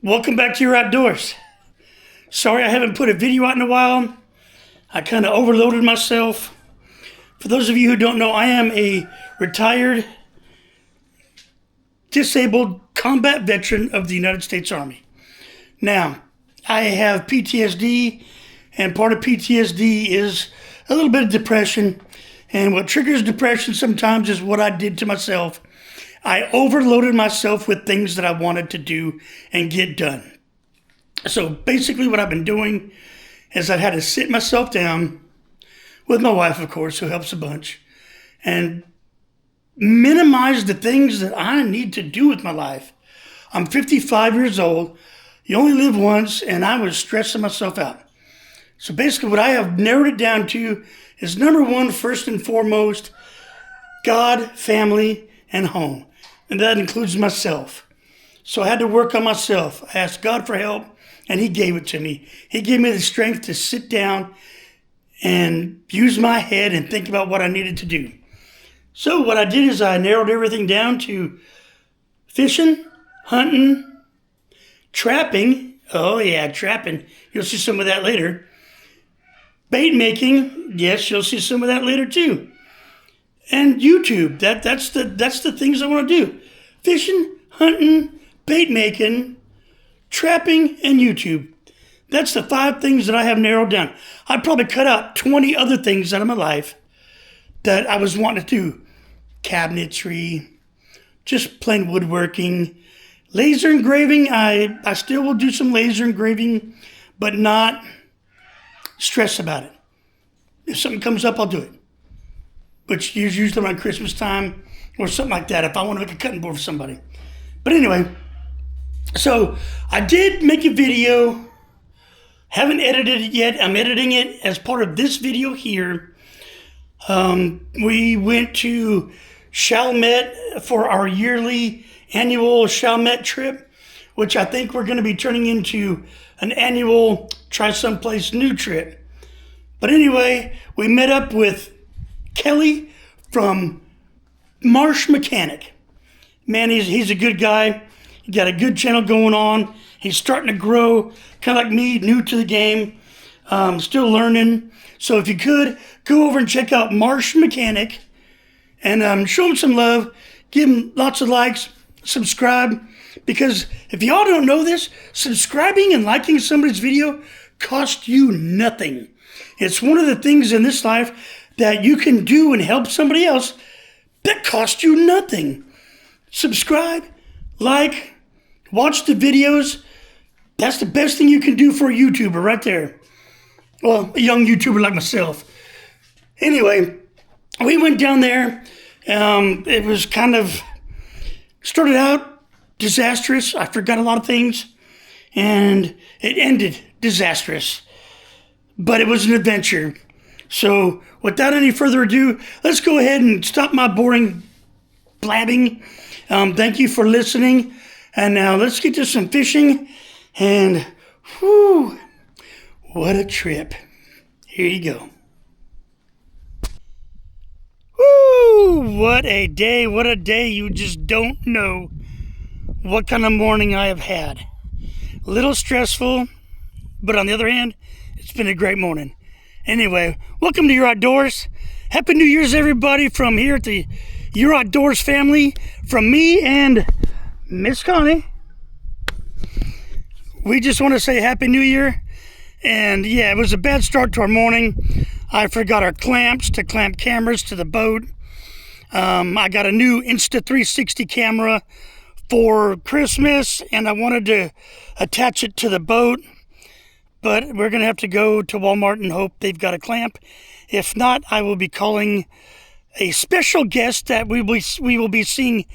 Welcome back to Your Outdoors. Sorry I haven't put a video out in a while. I kind of overloaded myself. For those of you who don't know, I am a retired, disabled combat veteran of the United States Army. Now, I have PTSD, and part of PTSD is a little bit of depression. And what triggers depression sometimes is what I did to myself. I overloaded myself with things that I wanted to do and get done. So basically what I've been doing is I've had to sit myself down with my wife, of course, who helps a bunch, and minimize the things that I need to do with my life. I'm 55 years old. You only live once, and I was stressing myself out. So basically what I have narrowed it down to is number one, first and foremost, God, family, and home. And that includes myself. So I had to work on myself. I asked God for help, and He gave it to me. He gave me the strength to sit down and use my head and think about what I needed to do. So what I did is I narrowed everything down to fishing, hunting, trapping. Oh yeah, trapping. You'll see some of that later. Bait making. Yes, you'll see some of that later too. And YouTube. That's the things I want to do. Fishing, hunting, bait making, trapping, and YouTube. That's the 5 things that I have narrowed down. I'd probably cut out 20 other things out of my life that I was wanting to do. Cabinetry, just plain woodworking, laser engraving. I still will do some laser engraving, but not stress about it. If something comes up, I'll do it. Which is usually around Christmas time or something like that if I want to make a cutting board for somebody. But anyway, so I did make a video. Haven't edited it yet. I'm editing it as part of this video here. We went to Chalmette for our yearly annual Chalmette trip, which I think we're going to be turning into an annual try someplace new trip. But anyway, we met up with Kelly from Marsh Mechanic. Man, he's a good guy. He got a good channel going on. He's starting to grow, kind of like me, new to the game, still learning. So if you could, go over and check out Marsh Mechanic and show him some love. Give him lots of likes. Subscribe. Because if y'all don't know this, subscribing and liking somebody's video costs you nothing. It's one of the things in this life that you can do and help somebody else that costs you nothing. Subscribe, like, watch the videos. That's the best thing you can do for a YouTuber right there. Well, a young YouTuber like myself. Anyway, we went down there. It was kind of, started out disastrous. I forgot a lot of things. And it ended disastrous. But it was an adventure. So without any further ado, let's go ahead and stop my boring blabbing. Thank you for listening. And now let's get to some fishing. And whew, what a trip. Here you go. Woo, what a day, what a day. You just don't know what kind of morning I have had. A little stressful, but on the other hand, it's been a great morning. Anyway, welcome to Your Outdoors. Happy New Year's, everybody, from here at the Your Outdoors family. From me and Miss Connie. We just want to say Happy New Year. And yeah, it was a bad start to our morning. I forgot our clamps to clamp cameras to the boat. I got a new Insta360 camera for Christmas, and I wanted to attach it to the boat. But we're going to have to go to Walmart and hope they've got a clamp. If not, I will be calling a special guest that we will be seeing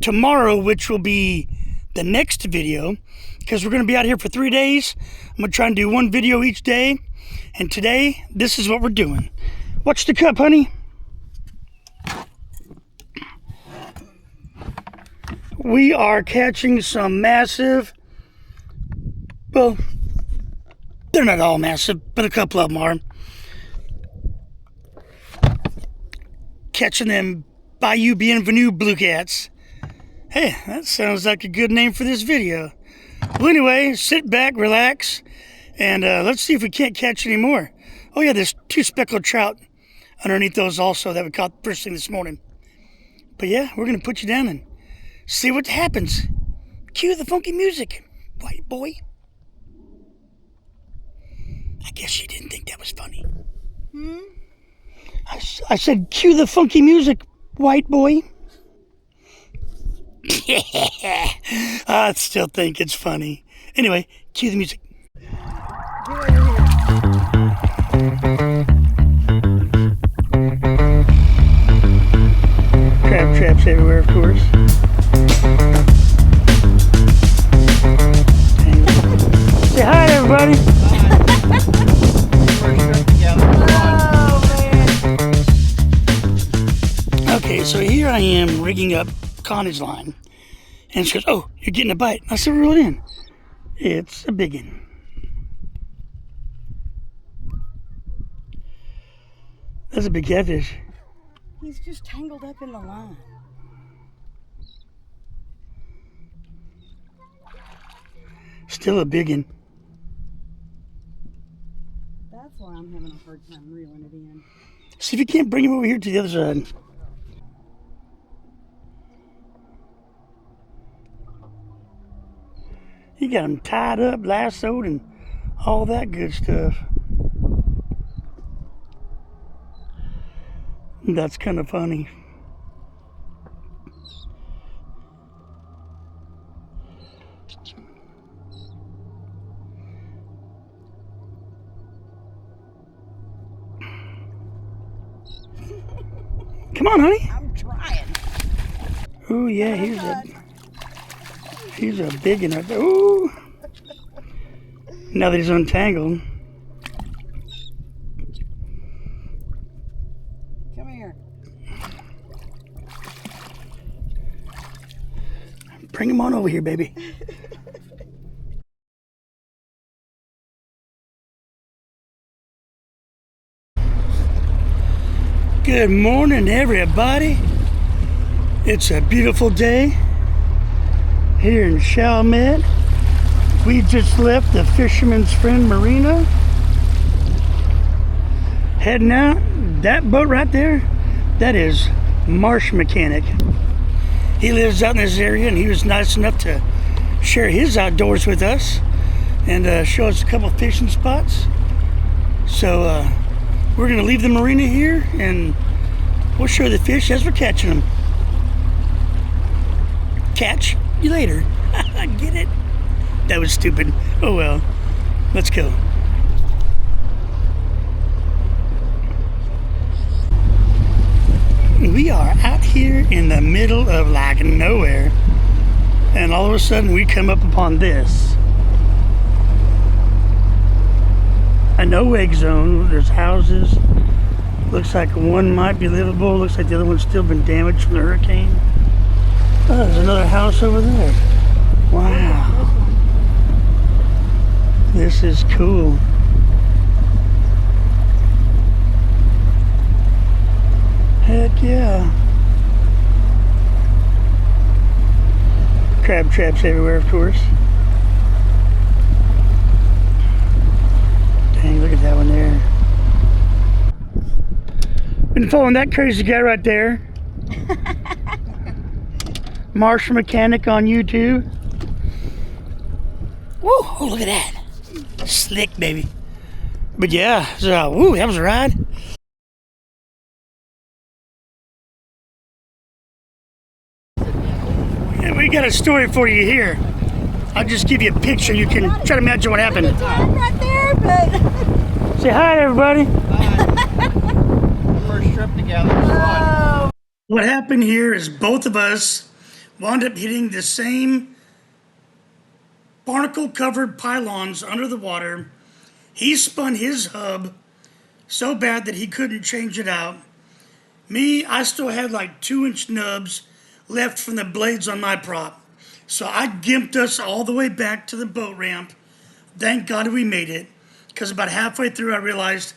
tomorrow, which will be the next video, because we're going to be out here for 3 days. I'm going to try and do 1 video each day. And today, this is what we're doing. Watch the cup, honey. We are catching some massive, well, they're not all massive, but a couple of them are. Catching them Bayou Bienvenue blue cats. Hey, that sounds like a good name for this video. Well, anyway, sit back, relax, and let's see if we can't catch any more. Oh yeah, there's 2 speckled trout underneath those also that we caught first thing this morning. But yeah, we're gonna put you down and see what happens. Cue the funky music, white boy. I guess you didn't think that was funny. I said cue the funky music, white boy. I still think it's funny. Anyway, cue the music. Crab traps everywhere, of course. Say hi, everybody. Okay, so here I am rigging up Connie's line. And she goes, "Oh, you're getting a bite." I said, "Reel it in." It's a big one. That's a big catfish. He's just tangled up in the line. Still a big one. That's why I'm having a hard time reeling it in. See if you can't bring him over here to the other side. You got him tied up, lassoed, and all that good stuff. That's kind of funny. Come on, honey. I'm trying. Oh yeah, here's a big one right there. Ooh. Now that he's untangled. Come here. Bring him on over here, baby. Good morning, everybody. It's a beautiful day here in Chalmette. We just left the Fisherman's Friend Marina. Heading out. That boat right there, that is Marsh Mechanic. He lives out in this area, and he was nice enough to share his outdoors with us and show us a couple fishing spots. So we're gonna leave the marina here and we'll show the fish as we're catching them. Catch you later. Get it? That was stupid. Oh well. Let's go. We are out here in the middle of like nowhere, and all of a sudden we come up upon this. A no-wake zone. There's houses. Looks like one might be livable. Looks like the other one's still been damaged from the hurricane. Oh, there's another house over there. Wow. This is cool. Heck yeah. Crab traps everywhere, of course. Dang, look at that one there. Been following that crazy guy right there. Marsh Mechanic on YouTube. Woo, oh, look at that. Slick, baby. But yeah, so, woo, that was a ride. Yeah, we got a story for you here. I'll just give you a picture. You can try to imagine what happened. Right there, but Say hi to everybody. First trip together. What happened here is both of us wound up hitting the same barnacle-covered pylons under the water. He spun his hub so bad that he couldn't change it out. Me, I still had like 2-inch nubs left from the blades on my prop. So I gimped us all the way back to the boat ramp. Thank God we made it, because about halfway through I realized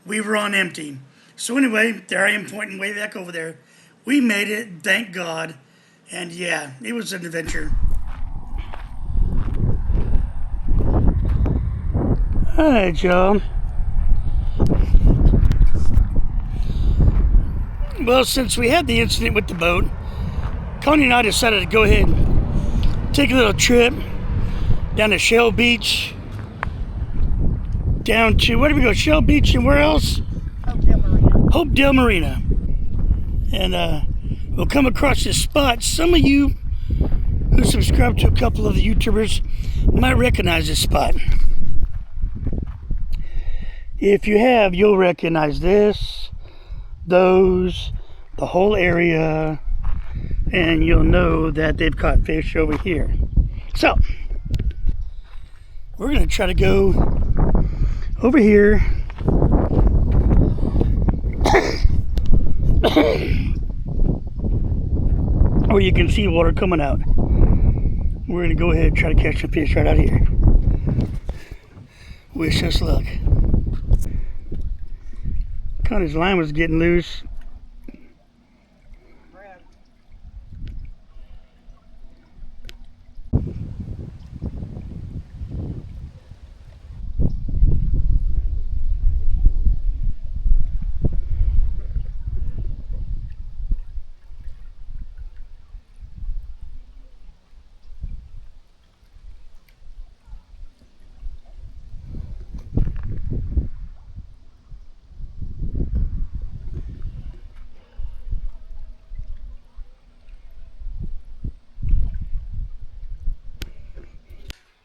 we were on empty. So anyway, there I am pointing way back over there. We made it, thank God. And yeah, it was an adventure. Alright, y'all. Well, since we had the incident with the boat, Connie and I decided to go ahead and take a little trip down to Shell Beach. Down to, where did we go? Shell Beach and where else? Hopedale Marina. And we'll come across this spot. Some of you who subscribe to a couple of the YouTubers might recognize this spot. If you have, you'll recognize this, those, the whole area, and you'll know that they've caught fish over here. So, we're going to try to go over here. Where you can see water coming out. We're going to go ahead and try to catch some fish right out here. Wish us luck. Connie's line was getting loose.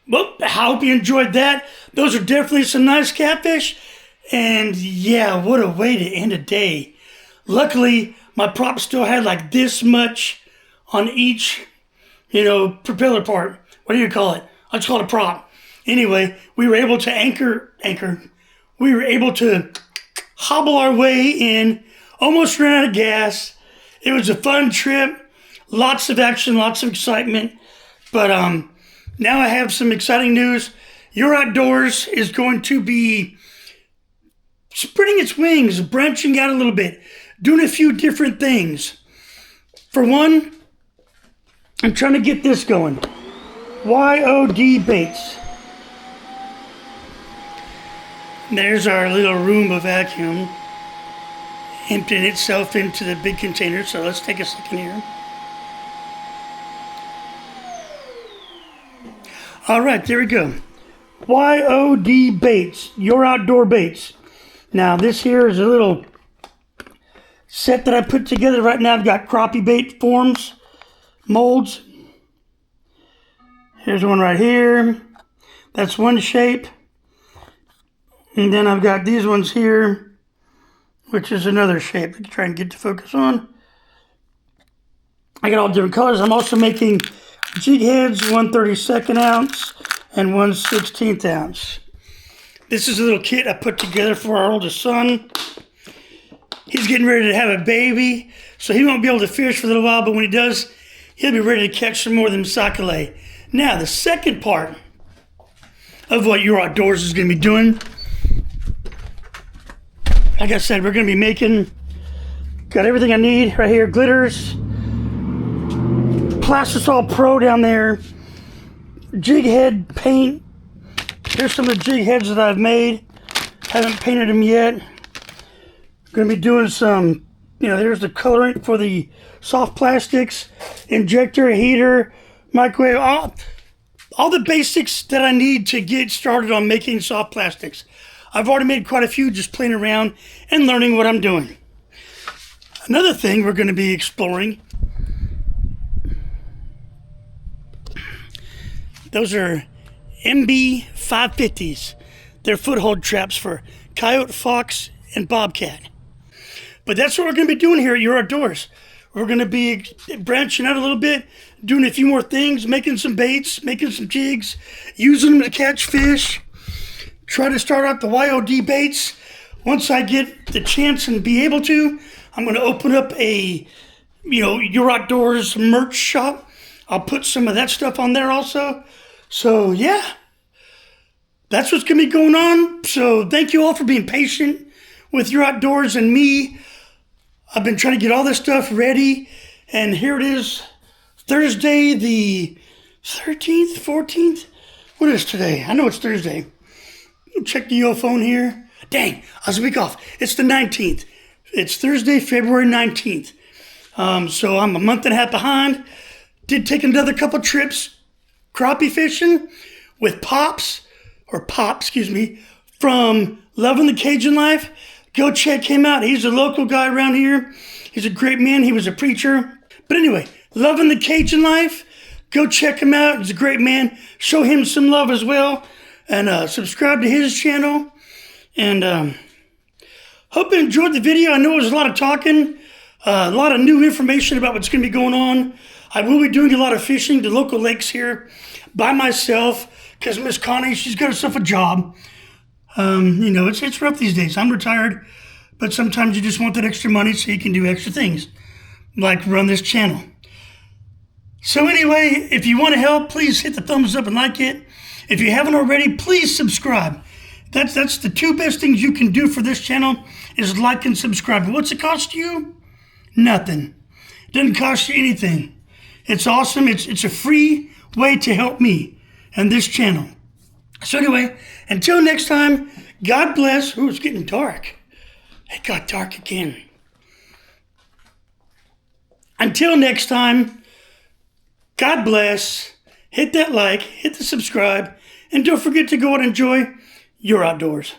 Well, I hope you enjoyed that. Those are definitely some nice catfish. And yeah, what a way to end a day. Luckily, my prop still had like this much on each, propeller part. What do you call it? I just call it a prop. Anyway, we were able to anchor. We were able to hobble our way in. Almost ran out of gas. It was a fun trip. Lots of action, lots of excitement. But now I have some exciting news. Your Outdoors is going to be spreading its wings, branching out a little bit, doing a few different things. For one, I'm trying to get this going. YOD Baits. There's our little Roomba vacuum emptying itself into the big container. So let's take a second here. All right, there we go. YOD Baits, Your Outdoor Baits. Now, this here is a little set that I put together right now. I've got crappie bait forms, molds. Here's one right here. That's one shape. And then I've got these ones here, which is another shape. Let's try and get the focus on. I got all different colors. I'm also making jig heads, 1/32 ounce and 1/16 ounce. This is a little kit I put together for our oldest son. He's getting ready to have a baby, so he won't be able to fish for a little while, but when he does, he'll be ready to catch some more of them sac-a-lait. Now, the second part of what Your Outdoors is going to be doing, like I said, we're going to be making, got everything I need right here, glitters, Plastisol Pro down there, jig head paint. Here's some of the jig heads that I've made. Haven't painted them yet. Going to be doing some, there's the colorant for the soft plastics, injector, heater, microwave, all the basics that I need to get started on making soft plastics. I've already made quite a few just playing around and learning what I'm doing. Another thing we're going to be exploring, those are MB 550s. They're foothold traps for coyote, fox, and bobcat. But that's what we're going to be doing here at Your Outdoors. We're going to be branching out a little bit, doing a few more things, making some baits, making some jigs, using them to catch fish. Try to start out the YOD baits. Once I get the chance and be able to, I'm going to open up a, Your Outdoors merch shop. I'll put some of that stuff on there also. So, yeah, that's what's going to be going on. So, thank you all for being patient with Your Outdoors and me. I've been trying to get all this stuff ready, and here it is, Thursday the 13th, 14th? What is today? I know it's Thursday. Check the phone here. Dang, I was a week off. It's the 19th. It's Thursday, February 19th. So I'm a month and a half behind. Did take another couple trips crappie fishing with Pop, from Loving the Cajun Life. Go check him out. He's a local guy around here. He's a great man. He was a preacher. But anyway, Loving the Cajun Life. Go check him out. He's a great man. Show him some love as well. And subscribe to his channel. And hope you enjoyed the video. I know it was a lot of talking. A lot of new information about what's going to be going on. I will be doing a lot of fishing to local lakes here by myself because Miss Connie, she's got herself a job. You know, it's rough these days. I'm retired, but sometimes you just want that extra money so you can do extra things, like run this channel. So anyway, if you want to help, please hit the thumbs up and like it. If you haven't already, please subscribe. That's the two best things you can do for this channel is like and subscribe. What's it cost you? Nothing. It doesn't cost you anything. It's awesome. It's a free way to help me and this channel. So anyway, until next time, God bless. Ooh, it's getting dark. It got dark again. Until next time, God bless. Hit that like, hit the subscribe, and don't forget to go out and enjoy your outdoors.